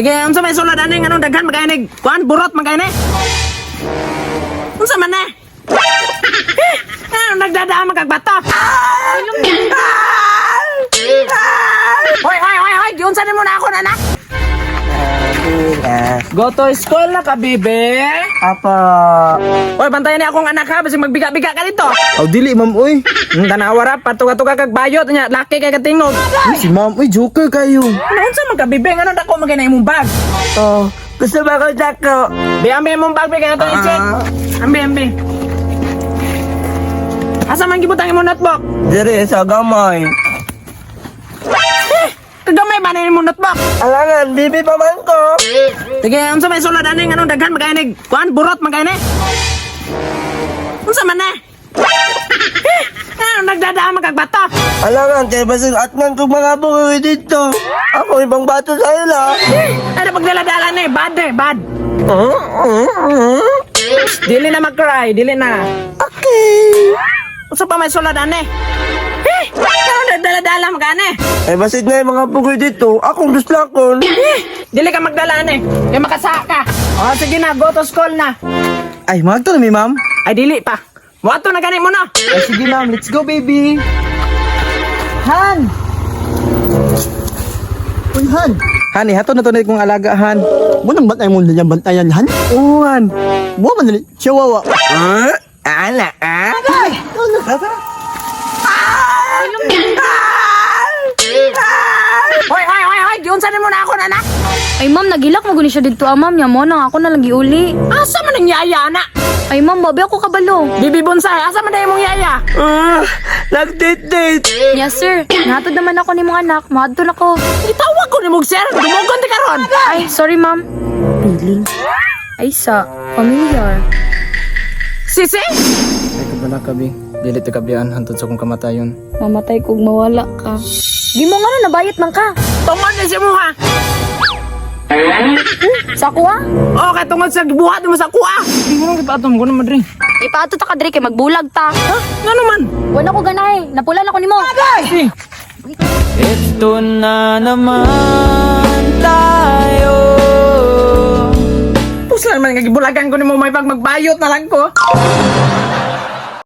Sige, unsa may sulod ani nganong daghan magkainig? Kuan burot magkainig. Unsa man na? Nagdadaan magkagbato. Hoy, giunsa nimo na ako anak? Go to school na ka, bibe. Apa? Hoy, bantayan ni akong anak ha, basi magbiga-biga ka dito. Aw dili ma'am oy. Tanawara, patuga-tuga kag bayot nya, laki kay katingog. Si ma'am oy joker kayo. Ano unsa man ka, bibe? Ngano dako magana imong bag? Oh, gusto ba ko dako? Be, ambi imong bag, be, kaya ito i-check. Ambi. Asa man gibutang imong notebook? Dire sa gamay. Kagamay ba na imong notebook? Alangan, bibi pa man ko. Sige, unsa may sulod ani nganong daghan magkainig? Kuan burot magkainig. Unsa man na? Nagdadaan magkagbato. Alangan, kaya basig atnan kong mga bukoy dito. Ako ibang bato sa ila. Ano pagdaladala ni? Bad. Dili na mag-cry, dili na. Okay. Unsa pa may sulod ani? Ano nagdaladala magani? Ay basig na yung mga bukoy dito. Akong duslakon. Dili ka magdala ani. Kaya makasa ka. O sige na, go to school na. Ay, magto na mi ma'am. Ay dili pa. Wato na gani mo na. Ay, sige ma'am, let's go baby. Han! Uy, Han! Hani, hato na to na kong alaga, Han. Munang bantay mo na yung bantayan, Han? Oo, Han. Buwa man na chihuahua. Ala, Ay! Hoy, giunsa nimo na ako anak. Ay ma'am, nagilak mo guni siya dito ma'am. Yamo na ako na lagi uli. Asa man ang yaya na? Ay ma'am, babi ako kabalo. Bibi bonsai, asa man na imong yaya? Nag-date-date. Yes sir, natod naman ako ni mga anak. Mahadto na ko. Itawag ko ni mong sir, dumugon ti karon. Ay, sorry ma'am. Piling. Ay sa, familiar. Sisi? Ay, kabala ka, Bi. Dili ti kabiyan, hantod sa kong kamatayon. Mamatay kog mawala ka. Di mo nga na, nabayit man ka. Tungod na si mo ha. Sa kuha? O, kay tungod sa gibuhat mo sa kuha. Di mo nang ipatom ko na madring. Ipaato ta ka diri kay magbulag ta. Ha? Nga naman. Wala ko ganahe, napulan ako nimo. Si. Ito na naman tayo. Pusa naman nga gibulagan ko ni mo may pag magbayot na lang ko.